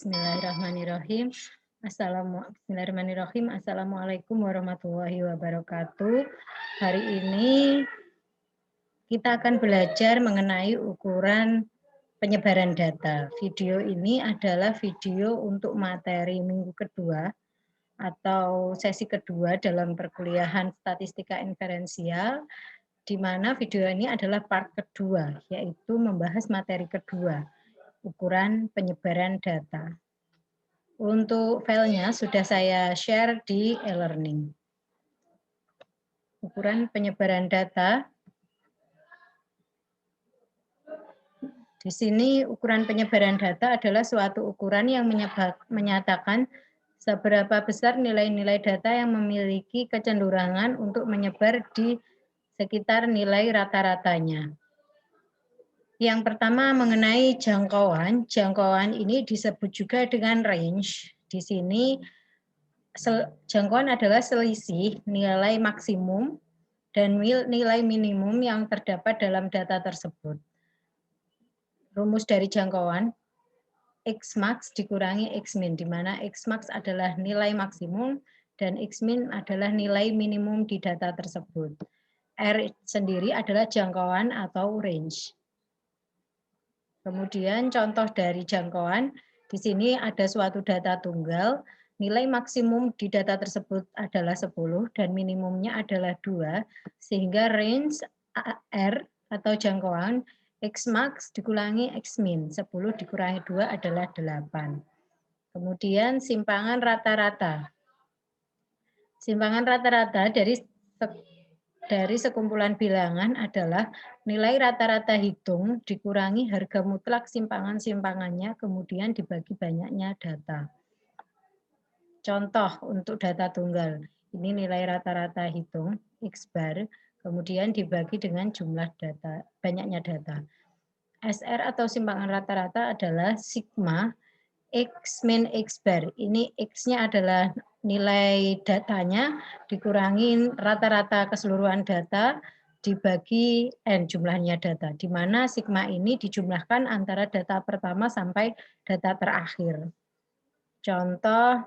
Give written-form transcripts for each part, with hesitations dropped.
Bismillahirrahmanirrahim. Bismillahirrahmanirrahim. Assalamualaikum warahmatullahi wabarakatuh. Hari ini kita akan belajar mengenai ukuran penyebaran data. Video ini adalah video untuk materi minggu kedua atau sesi kedua dalam perkuliahan statistika inferensial, di mana video ini adalah part kedua, yaitu membahas materi kedua, ukuran penyebaran data. Untuk filenya sudah saya share di e-learning. Ukuran penyebaran data. Di sini ukuran penyebaran data adalah suatu ukuran yang menyatakan seberapa besar nilai-nilai data yang memiliki kecenderungan untuk menyebar di sekitar nilai rata-ratanya. Yang pertama mengenai jangkauan. Jangkauan ini disebut juga dengan range. Di sini jangkauan adalah selisih nilai maksimum dan nilai minimum yang terdapat dalam data tersebut. Rumus dari jangkauan, Xmax dikurangi Xmin, di mana Xmax adalah nilai maksimum dan Xmin adalah nilai minimum di data tersebut. R sendiri adalah jangkauan atau range. Kemudian contoh dari jangkauan, di sini ada suatu data tunggal, nilai maksimum di data tersebut adalah 10 dan minimumnya adalah 2, sehingga range R atau jangkauan Xmax dikurangi Xmin, 10 dikurangi 2 adalah 8. Kemudian simpangan rata-rata. Simpangan rata-rata dari sekumpulan bilangan adalah nilai rata-rata hitung dikurangi harga mutlak simpangan-simpangannya, kemudian dibagi banyaknya data. Contoh untuk data tunggal, ini nilai rata-rata hitung, X bar, kemudian dibagi dengan jumlah data, banyaknya data. SR atau simpangan rata-rata adalah sigma X min X bar. Ini X-nya adalah nilai datanya dikurangi rata-rata keseluruhan data dibagi N jumlahnya data, di mana sigma ini dijumlahkan antara data pertama sampai data terakhir. Contoh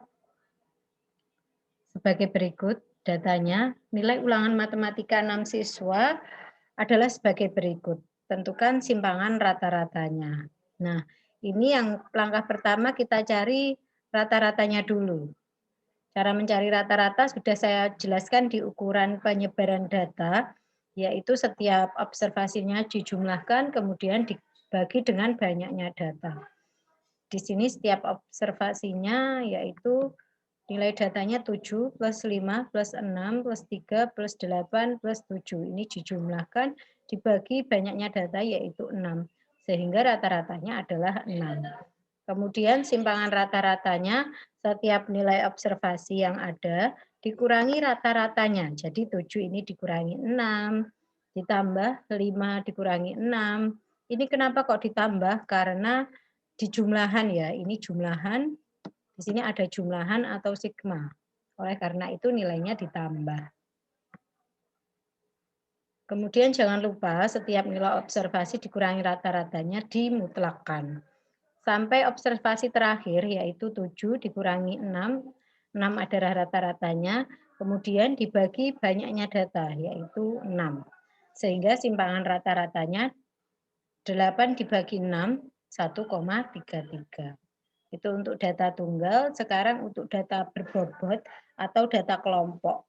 sebagai berikut datanya, nilai ulangan matematika 6 siswa adalah sebagai berikut. Tentukan simpangan rata-ratanya. Nah, ini yang langkah pertama kita cari rata-ratanya dulu. Cara mencari rata-rata sudah saya jelaskan di ukuran penyebaran data, yaitu setiap observasinya dijumlahkan kemudian dibagi dengan banyaknya data. Di sini setiap observasinya yaitu nilai datanya 7 plus 5 plus 6 plus 3 plus 8 plus 7. Ini dijumlahkan dibagi banyaknya data yaitu 6. Sehingga rata-ratanya adalah 6. Kemudian simpangan rata-ratanya setiap nilai observasi yang ada dikurangi rata-ratanya. Jadi 7 ini dikurangi 6, ditambah 5 dikurangi 6. Ini kenapa kok ditambah? Karena di jumlahan ya, ini jumlahan. Di sini ada jumlahan atau sigma. Oleh karena itu nilainya ditambah. Kemudian jangan lupa setiap nilai observasi dikurangi rata-ratanya dimutlakkan. Sampai observasi terakhir yaitu 7 dikurangi 6. 6 adalah rata-ratanya. Kemudian dibagi banyaknya data yaitu 6. Sehingga simpangan rata-ratanya 8 dibagi 6, 1,33. Itu untuk data tunggal. Sekarang untuk data berbobot atau data kelompok.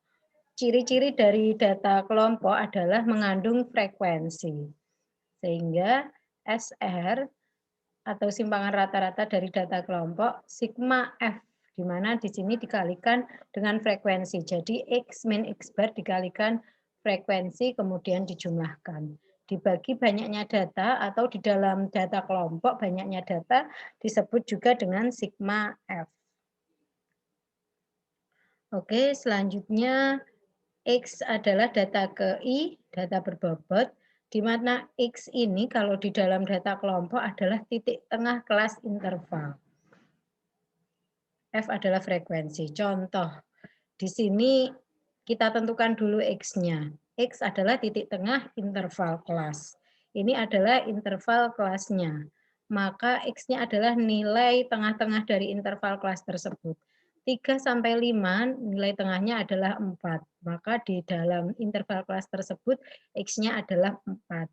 Ciri-ciri dari data kelompok adalah mengandung frekuensi. Sehingga SR atau simpangan rata-rata dari data kelompok sigma F, di mana di sini dikalikan dengan frekuensi. Jadi X min X bar dikalikan frekuensi kemudian dijumlahkan. Dibagi banyaknya data atau di dalam data kelompok banyaknya data disebut juga dengan sigma F. Oke, selanjutnya X adalah data KI, data berbobot, di mana X ini kalau di dalam data kelompok adalah titik tengah kelas interval. F adalah frekuensi. Contoh, di sini kita tentukan dulu X-nya. X adalah titik tengah interval kelas. Ini adalah interval kelasnya. maka X-nya adalah nilai tengah-tengah dari interval kelas tersebut. 3 sampai 5 nilai tengahnya adalah 4. Maka di dalam interval kelas tersebut X-nya adalah 4.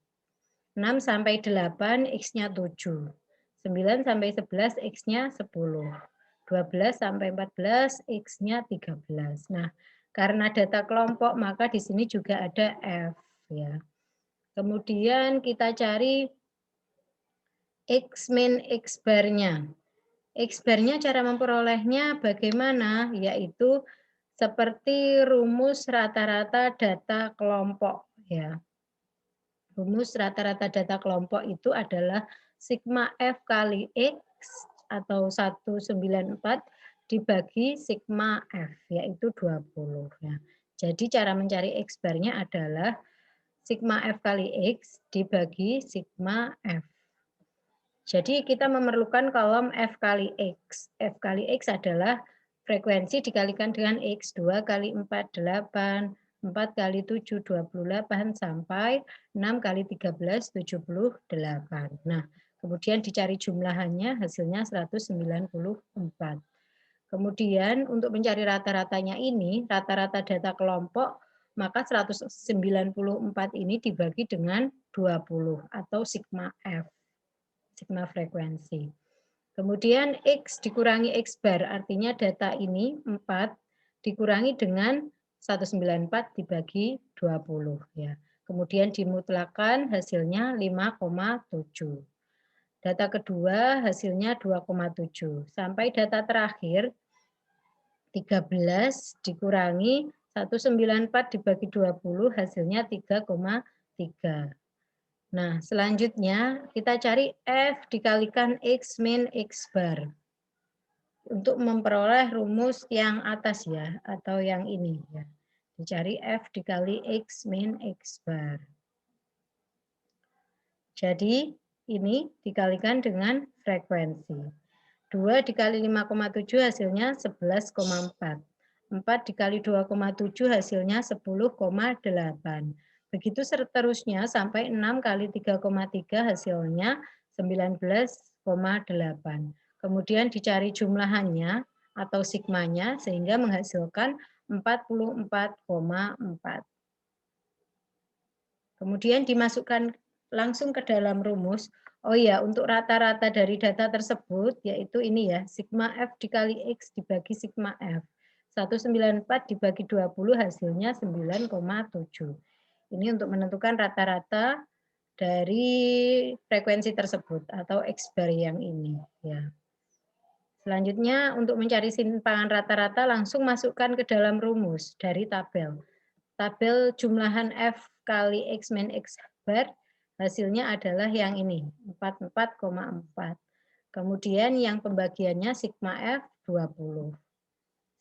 6 sampai 8 X-nya 7. 9 sampai 11 X-nya 10. 12 sampai 14 X-nya 13. Nah, karena data kelompok maka di sini juga ada F ya. Kemudian kita cari X min X bar-nya. X bar-nya cara memperolehnya bagaimana? Yaitu seperti rumus rata-rata data kelompok ya. Rumus rata-rata data kelompok itu adalah sigma F kali X atau 194 dibagi sigma F yaitu 20 ya. Jadi cara mencari X bar-nya adalah sigma F kali X dibagi sigma F. Jadi kita memerlukan kolom F kali X. F kali X adalah frekuensi dikalikan dengan X. 2 kali 4, 8. 4 kali 7, 28. Sampai 6 kali 13, 78. Nah, kemudian dicari jumlahannya, hasilnya 194. Kemudian untuk mencari rata-ratanya ini, rata-rata data kelompok, maka 194 ini dibagi dengan 20 atau sigma F. Sigma frekuensi. Kemudian X dikurangi X bar, artinya data ini 4 dikurangi dengan 194 dibagi 20 ya. Kemudian dimutlakan hasilnya 5,7. Data kedua hasilnya 2,7. Sampai data terakhir 13 dikurangi 194 dibagi 20 hasilnya 3,3. Nah, selanjutnya kita cari F dikalikan X min X bar. Untuk memperoleh rumus yang atas ya, atau yang ini ya. Dicari F dikali X min X bar. Jadi, ini dikalikan dengan frekuensi. 2 dikali 5,7 hasilnya 11,4. 4 dikali 2,7 hasilnya 10,8. Begitu seterusnya sampai 6 kali 3,3 hasilnya 19,8. Kemudian dicari jumlahannya atau sigmanya sehingga menghasilkan 44,4. Kemudian dimasukkan langsung ke dalam rumus. Oh ya, untuk rata-rata dari data tersebut, yaitu ini ya, sigma F dikali X dibagi sigma F. 194 dibagi 20 hasilnya 9,7. Ini untuk menentukan rata-rata dari frekuensi tersebut atau X bar yang ini. Ya. Selanjutnya untuk mencari simpangan rata-rata langsung masukkan ke dalam rumus dari tabel. Tabel jumlahan F kali X min X bar hasilnya adalah yang ini, 44,4. Kemudian yang pembagiannya sigma F 20.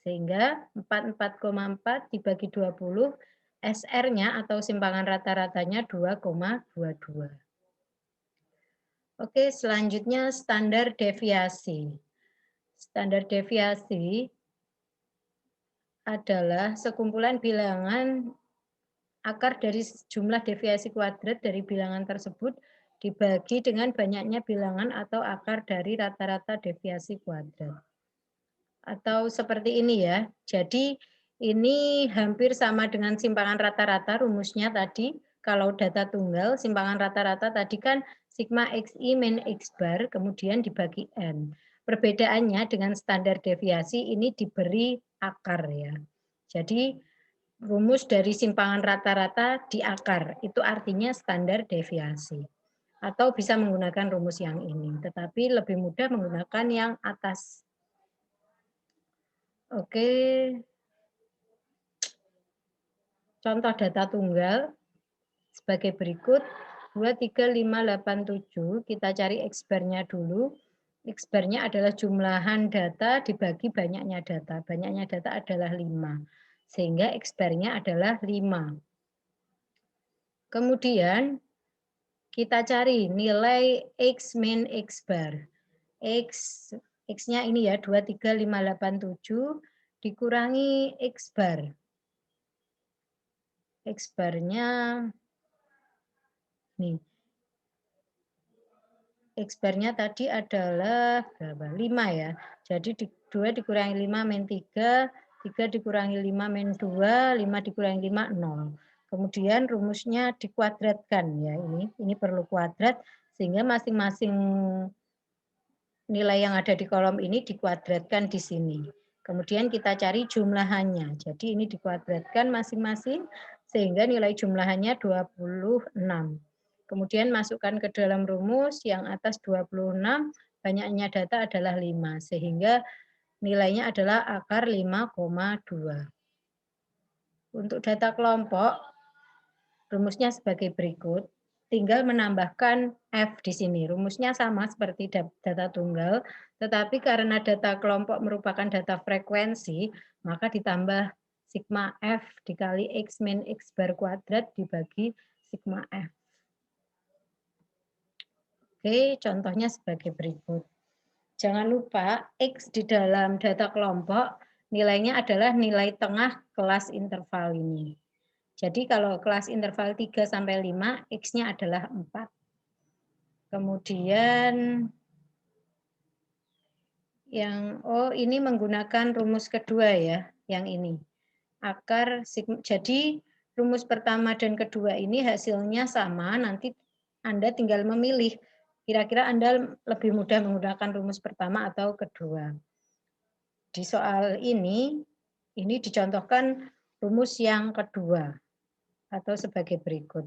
Sehingga 44,4 dibagi 20, SR-nya atau simpangan rata-ratanya 2,22. Oke, selanjutnya standar deviasi. Standar deviasi adalah sekumpulan bilangan akar dari jumlah deviasi kuadrat dari bilangan tersebut dibagi dengan banyaknya bilangan atau akar dari rata-rata deviasi kuadrat. Atau seperti ini ya. Jadi ini hampir sama dengan simpangan rata-rata rumusnya tadi. Kalau data tunggal, simpangan rata-rata tadi kan sigma XI min X bar, kemudian dibagi N. Perbedaannya dengan standar deviasi ini diberi akar ya. Jadi rumus dari simpangan rata-rata di akar, itu artinya standar deviasi. Atau bisa menggunakan rumus yang ini, tetapi lebih mudah menggunakan yang atas. Oke, contoh data tunggal sebagai berikut. 23587, kita cari X bar-nya dulu. X bar-nya adalah jumlahan data dibagi banyaknya data. Banyaknya data adalah 5. Sehingga X bar-nya adalah 5. Kemudian kita cari nilai X min X bar. X-nya ini ya 23587 dikurangi X bar. X bar-nya nih. X-bar-nya tadi adalah berapa? 5 ya. Jadi 2 dikurangi 5 min 3, 3 dikurangi 5 min 2, 5 dikurangi 5, 0. Kemudian rumusnya dikuadratkan ya ini perlu kuadrat sehingga masing-masing nilai yang ada di kolom ini dikuadratkan di sini. Kemudian kita cari jumlahannya. Jadi ini dikuadratkan masing-masing sehingga nilai jumlahannya 26. Kemudian masukkan ke dalam rumus yang atas 26, banyaknya data adalah 5 sehingga nilainya adalah akar 5,2. Untuk data kelompok, rumusnya sebagai berikut. Tinggal menambahkan F di sini. Rumusnya sama seperti data tunggal, tetapi karena data kelompok merupakan data frekuensi, maka ditambah sigma F dikali X min X bar kuadrat dibagi sigma F. Oke, contohnya sebagai berikut. Jangan lupa X di dalam data kelompok nilainya adalah nilai tengah kelas interval ini. Jadi kalau kelas interval 3 sampai 5, X-nya adalah 4. Kemudian ini menggunakan rumus kedua ya, yang ini. Akar sigma, jadi rumus pertama dan kedua ini hasilnya sama, nanti Anda tinggal memilih. Kira-kira Anda lebih mudah menggunakan rumus pertama atau kedua. Di soal ini dicontohkan rumus yang kedua atau sebagai berikut.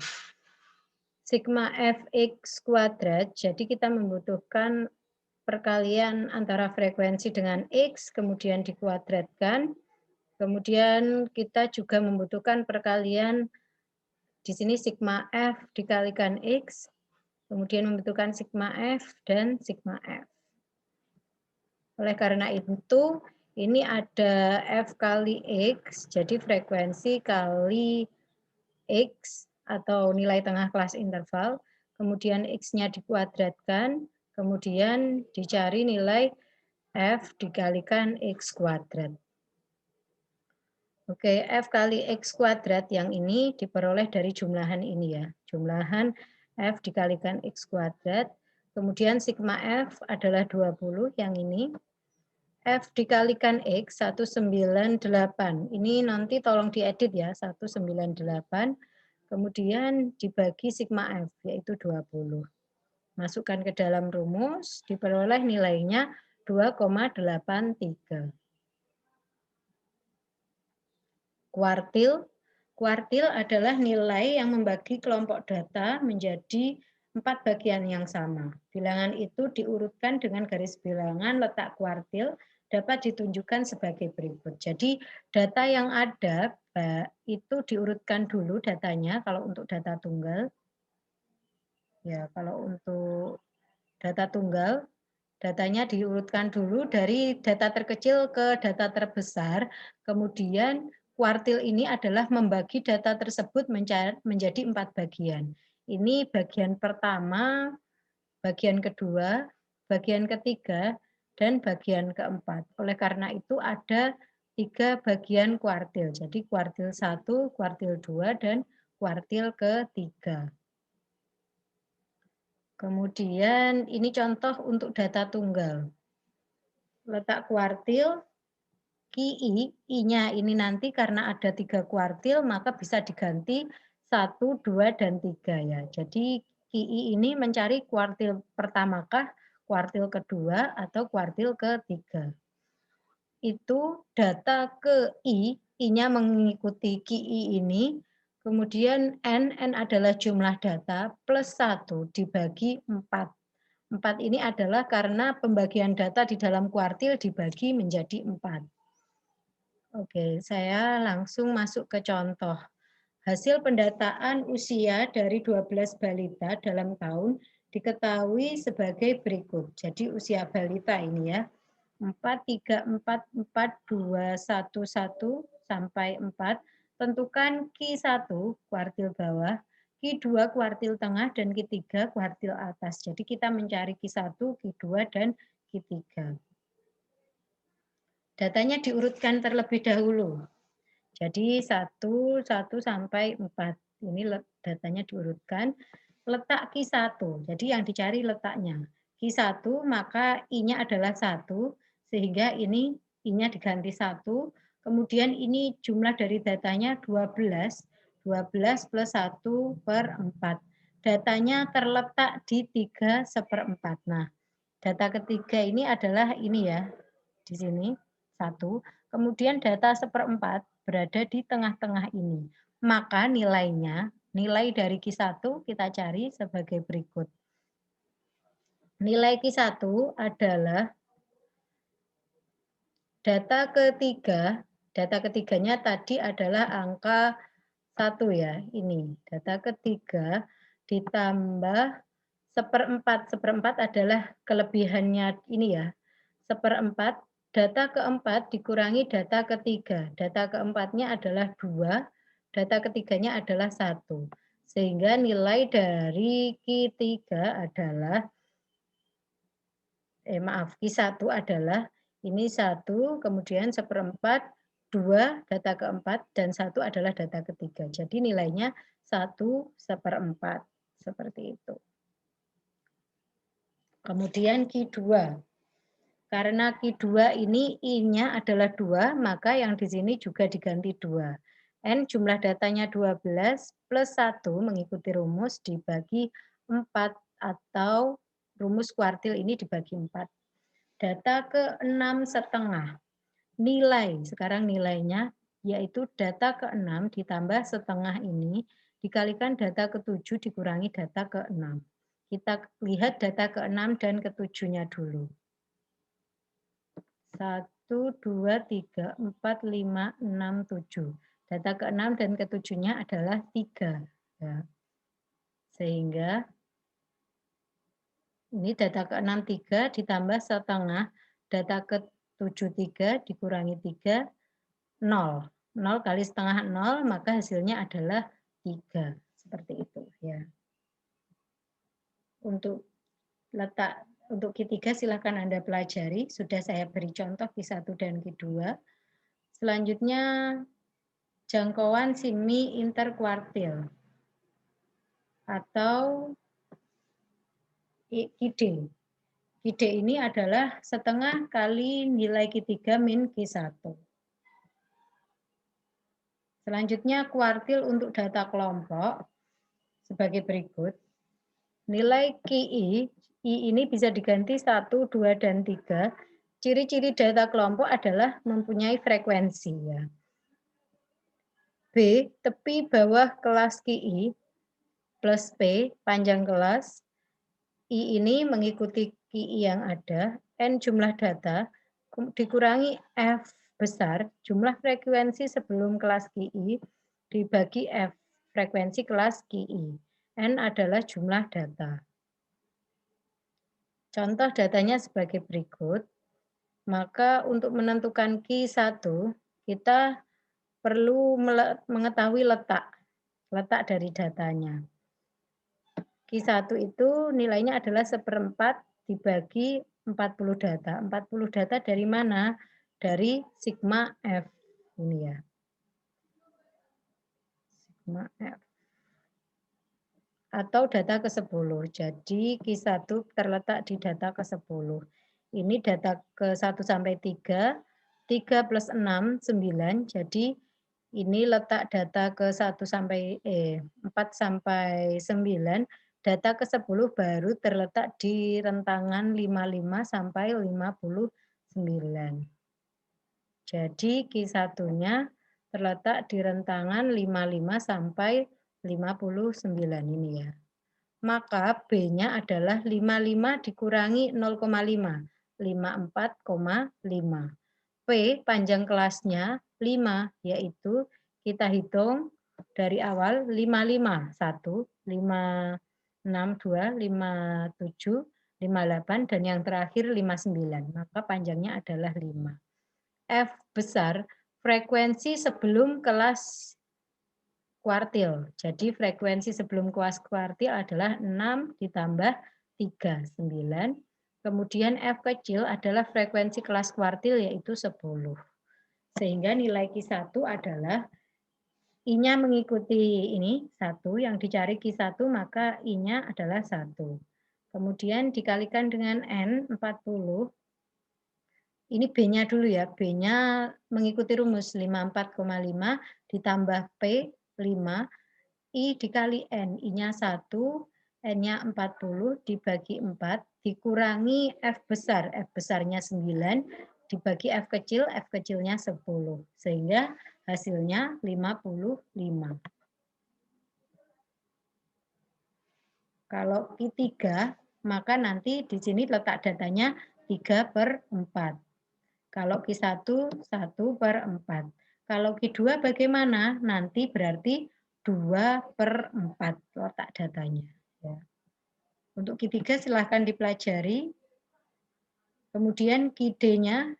Sigma Fx kuadrat, jadi kita membutuhkan perkalian antara frekuensi dengan X, kemudian dikuadratkan. Kemudian kita juga membutuhkan perkalian di sini sigma F dikalikan X, kemudian membutuhkan sigma F dan sigma F. Oleh karena itu, ini ada F kali X, jadi frekuensi kali X atau nilai tengah kelas interval, kemudian X-nya dikuadratkan, kemudian dicari nilai F dikalikan X kuadrat. Oke, F kali X kuadrat yang ini diperoleh dari jumlahan ini ya. Jumlahan F dikalikan X kuadrat, kemudian sigma F adalah 20 yang ini. F dikalikan X 198. Ini nanti tolong diedit ya, 198. Kemudian dibagi sigma F, yaitu 20. Masukkan ke dalam rumus, diperoleh nilainya 2,83. Kuartil adalah nilai yang membagi kelompok data menjadi 4 bagian yang sama. Bilangan itu diurutkan dengan garis bilangan letak kuartil dapat ditunjukkan sebagai berikut. Jadi data yang ada itu diurutkan dulu datanya kalau untuk data tunggal. Ya, kalau untuk data tunggal datanya diurutkan dulu dari data terkecil ke data terbesar, kemudian kuartil ini adalah membagi data tersebut menjadi 4 bagian. Ini bagian pertama, bagian kedua, bagian ketiga, dan bagian keempat. Oleh karena itu ada 3 bagian kuartil. Jadi kuartil 1, kuartil 2, dan kuartil ketiga. Kemudian ini contoh untuk data tunggal. Letak kuartil, KI, I-nya ini nanti karena ada 3 kuartil, maka bisa diganti 1, 2, dan 3 ya. Jadi KI ini mencari kuartil pertamakah, kuartil kedua, atau kuartil ketiga. Itu data ke I-nya mengikuti KI ini, kemudian N adalah jumlah data, plus 1 dibagi 4. 4 ini adalah karena pembagian data di dalam kuartil dibagi menjadi 4. Oke, saya langsung masuk ke contoh. Hasil pendataan usia dari 12 balita dalam tahun diketahui sebagai berikut. Jadi usia balita ini ya, 4, 3, 4, 4, 2, 1, 1 sampai 4. Tentukan Q1 kuartil bawah, Q2 kuartil tengah, dan Q3 kuartil atas. Jadi kita mencari Q1, Q2, dan Q3. Datanya diurutkan terlebih dahulu. Jadi 1 sampai 4. Ini datanya diurutkan. Letak Q1. Jadi yang dicari letaknya. Q1 maka I-nya adalah 1, sehingga ini I-nya diganti 1. Kemudian ini jumlah dari datanya 12. 12 plus 1/4. Datanya terletak di 3/4. Nah, data ketiga ini adalah ini ya, di sini 1. Kemudian data 1/4 berada di tengah-tengah ini. Maka nilainya, nilai dari Q1 kita cari sebagai berikut. Nilai Q1 adalah data ketiganya tadi adalah angka 1 ya, ini. Data ketiga ditambah 1/4. 1/4 adalah kelebihannya ini ya. 1/4, data keempat dikurangi data ketiga. Data keempatnya adalah 2, data ketiganya adalah 1. Sehingga nilai dari Q3 adalah Q1 adalah ini 1, kemudian 1/4, 2 data keempat, dan 1 adalah data ketiga. Jadi nilainya 1/4, seperti itu. Kemudian Q2. Karena Q2 ini I-nya adalah 2, maka yang di sini juga diganti 2. N jumlah datanya 12 plus 1 mengikuti rumus dibagi 4 atau rumus kuartil ini dibagi 4. Data ke-6,5. Nilai, sekarang nilainya yaitu data ke-6 ditambah setengah ini dikalikan data ke-7 dikurangi data ke-6. Kita lihat data ke-6 dan ke-7-nya dulu. 1, 2, 3, 4, 5, 6, 7. Data ke-6 dan ke-7-nya adalah 3. Ya. Sehingga ini data ke-6 3 ditambah setengah, data ke-7 3 dikurangi 3, 0. 0 kali setengah 0, maka hasilnya adalah 3. Seperti itu ya. Untuk letak untuk Q3 silakan Anda pelajari, sudah saya beri contoh Q1 dan Q2. Selanjutnya jangkauan semi interkuartil atau QD. QD ini adalah setengah kali nilai Q3 min Q1. Selanjutnya kuartil untuk data kelompok sebagai berikut. Nilai QI, I ini bisa diganti 1, 2, dan 3. Ciri-ciri data kelompok adalah mempunyai frekuensi. Ya. B, tepi bawah kelas QI plus P, panjang kelas. I ini mengikuti QI yang ada, N jumlah data, dikurangi F besar, jumlah frekuensi sebelum kelas QI, dibagi F, frekuensi kelas QI. N adalah jumlah data. Contoh datanya sebagai berikut. Maka untuk menentukan Q1, kita perlu mengetahui letak dari datanya. Q1 itu nilainya adalah 1/4 dibagi 40 data. 40 data dari mana? Dari sigma F. Ini ya. Sigma F. Atau data ke-10. Jadi Q1 terletak di data ke-10. Ini data ke-1 sampai 3. 3 plus 6, 9. Jadi ini letak data ke-1 sampai 4 sampai 9. Data ke-10 baru terletak di rentangan 55 sampai 59. Jadi Q1-nya terletak di rentangan 55 sampai 59 ini ya. Maka B-nya adalah 55 dikurangi 0,5. 54,5. P panjang kelasnya 5, yaitu kita hitung dari awal 55. 1, 5, 6, 2, 5, 7, 58, dan yang terakhir 59. Maka panjangnya adalah 5. F besar, frekuensi sebelum kelas kuartil. Jadi frekuensi sebelum kelas kuartil adalah 6 ditambah 3, 9. Kemudian F kecil adalah frekuensi kelas kuartil yaitu 10. Sehingga nilai Q1 adalah I-nya mengikuti ini 1, yang dicari Q1 maka I-nya adalah 1. Kemudian dikalikan dengan N, 40. Ini B-nya dulu ya, B-nya mengikuti rumus 54,5 ditambah P, 5, I dikali N, I-nya 1, N-nya 40 dibagi 4, dikurangi F besar, F besarnya 9, dibagi F kecilnya 10. Sehingga hasilnya 55. Kalau Q3, maka nanti di sini letak datanya 3/4. Kalau Q1, 1/4. Kalau Q2 bagaimana? Nanti berarti 2/4 letak datanya. Ya. Untuk Q3 silahkan dipelajari. Kemudian Q3-nya,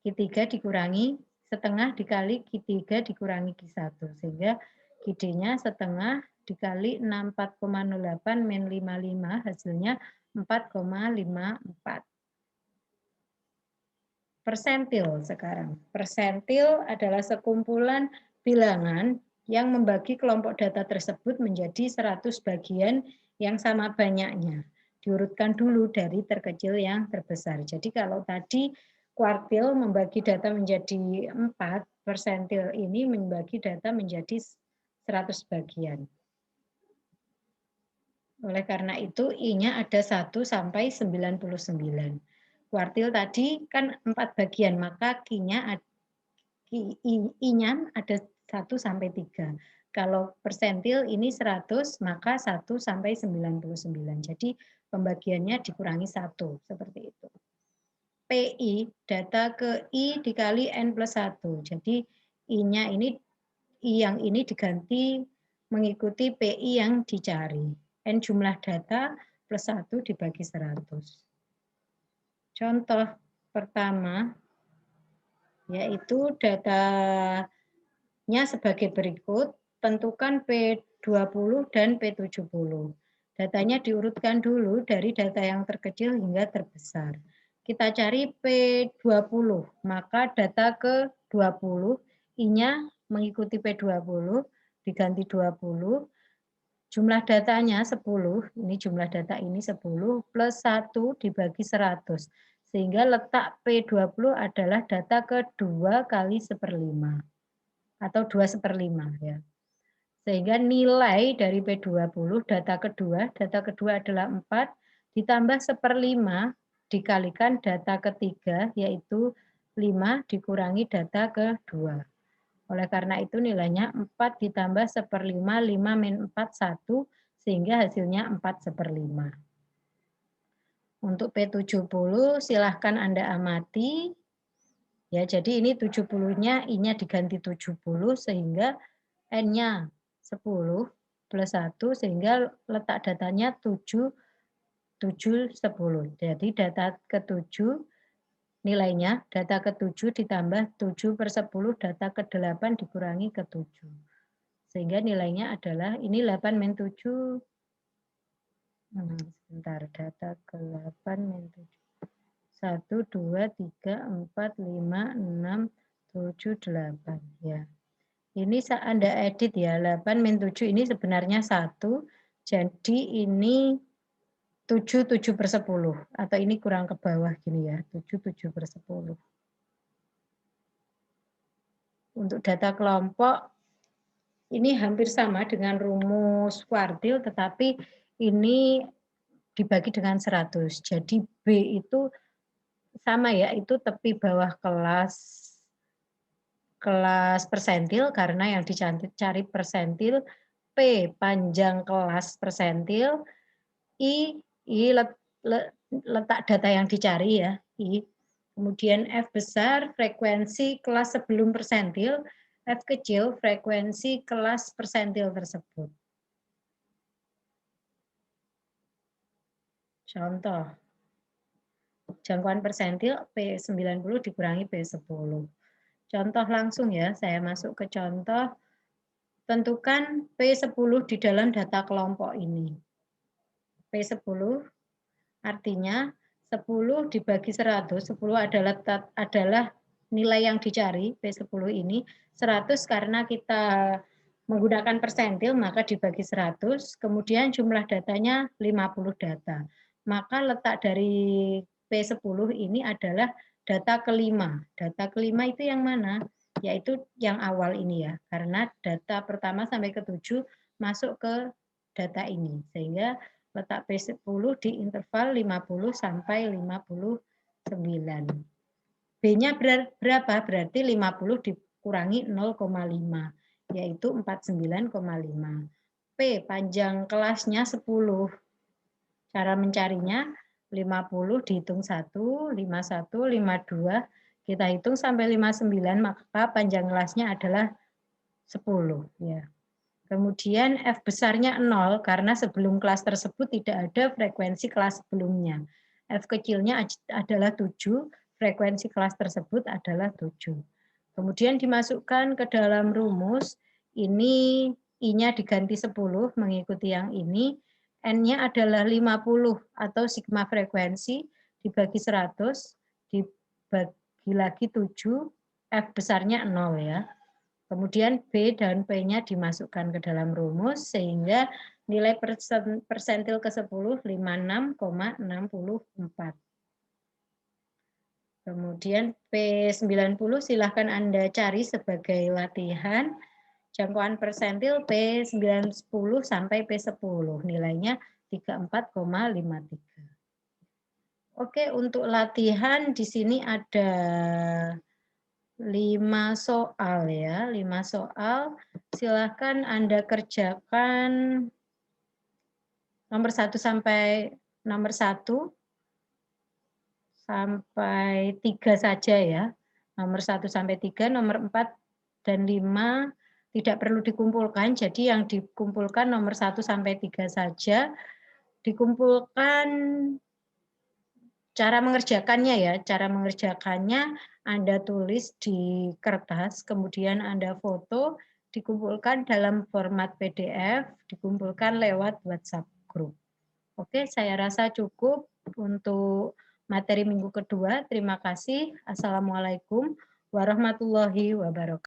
Q3 dikurangi setengah dikali Q3 dikurangi Q1. Sehingga Q3-nya setengah dikali 64,08 min 55 hasilnya 4,54. Persentil sekarang. Persentil adalah sekumpulan bilangan yang membagi kelompok data tersebut menjadi 100 bagian yang sama banyaknya. Diurutkan dulu dari terkecil yang terbesar. Jadi kalau tadi kuartil membagi data menjadi 4, persentil ini membagi data menjadi 100 bagian. Oleh karena itu, I-nya ada 1 sampai 99. Kuartil tadi kan 4 bagian, maka I-nya ada 1 sampai 3. Kalau persentil ini 100, maka 1 sampai 99. Jadi pembagiannya dikurangi 1, seperti itu. PI, data ke I dikali N plus 1. Jadi I-nya ini, I yang ini diganti mengikuti PI yang dicari. N jumlah data plus 1 dibagi 100. Contoh pertama, yaitu datanya sebagai berikut. Tentukan P20 dan P70. Datanya diurutkan dulu dari data yang terkecil hingga terbesar. Kita cari P20, maka data ke 20, I-nya mengikuti P20, diganti 20, jumlah datanya 10, ini jumlah data ini 10, plus 1 dibagi 100. Sehingga letak P20 adalah data kedua kali 1/5. Atau 2/5 ya. Sehingga nilai dari P20, data kedua adalah 4, ditambah 1/5 dikalikan data ketiga, yaitu 5 dikurangi data kedua. Oleh karena itu nilainya 4 ditambah 1/5, 5 min 4, 1, sehingga hasilnya 4/5. Untuk P70 silahkan Anda amati. Ya, jadi ini 70-nya, I-nya diganti 70, sehingga N-nya 10 plus 1, sehingga letak datanya 7, 7, 10. Jadi data ke-7 nilainya, data ke-7 ditambah 7/10, data ke-8 dikurangi ke-7. Sehingga nilainya adalah, ini 8 min 7, sebentar, data ke-8 min 7. 1, 2, 3, 4, 5, 6, 7, 8. Ya. Ini Anda edit ya, 8 min 7 ini sebenarnya 1, jadi ini 7, 7/10. Atau ini kurang ke bawah gini ya, 7, 7/10. Untuk data kelompok, ini hampir sama dengan rumus kuartil, tetapi ini dibagi dengan 100. Jadi B itu sama ya, itu tepi bawah kelas persentil karena yang dicari persentil, P panjang kelas persentil, I letak data yang dicari ya, I. Kemudian F besar frekuensi kelas sebelum persentil, F kecil frekuensi kelas persentil tersebut. Contoh. Jangkauan persentil P90 dikurangi P10. Contoh langsung ya, saya masuk ke contoh. Tentukan P10 di dalam data kelompok ini. P10 artinya 10 dibagi 100, 10 adalah nilai yang dicari, P10 ini. 100 karena kita Menggunakan persentil maka dibagi 100, kemudian jumlah datanya 50 data. Maka letak dari P10 ini adalah data kelima. Data kelima itu yang mana? Yaitu yang awal ini ya, karena data pertama sampai ke-7 masuk ke data ini. Sehingga letak P10 di interval 50 sampai 59. B-nya berapa? Berarti 50 dikurangi 0,5 yaitu 49,5. P panjang kelasnya 10. Cara mencarinya 50 dihitung 1, 51, 52. Kita hitung sampai 59 maka panjang kelasnya adalah 10 ya. Kemudian F besarnya 0 karena sebelum kelas tersebut tidak ada frekuensi kelas sebelumnya. F kecilnya adalah 7, frekuensi kelas tersebut adalah 7. Kemudian dimasukkan ke dalam rumus, ini I-nya diganti 10 mengikuti yang ini, N-nya adalah 50 atau sigma frekuensi dibagi 100, dibagi lagi 7, F besarnya 0 ya. Kemudian B dan P-nya dimasukkan ke dalam rumus sehingga nilai persentil ke-10 56,64. Kemudian P90 silahkan Anda cari sebagai latihan. Jangkauan persentil P90 sampai P10. Nilainya 34,53. Oke, untuk latihan di sini ada 5 soal ya. 5 soal. Silahkan Anda kerjakan nomor 1 sampai nomor 1. Sampai 3 saja ya. Nomor 1 sampai 3, nomor 4 dan 5 tidak perlu dikumpulkan. Jadi yang dikumpulkan nomor 1 sampai 3 saja. Dikumpulkan cara mengerjakannya ya. Cara mengerjakannya Anda tulis di kertas, kemudian Anda foto, dikumpulkan dalam format PDF, dikumpulkan lewat WhatsApp group. Oke, saya rasa cukup untuk materi minggu kedua. Terima kasih. Assalamualaikum warahmatullahi wabarakatuh.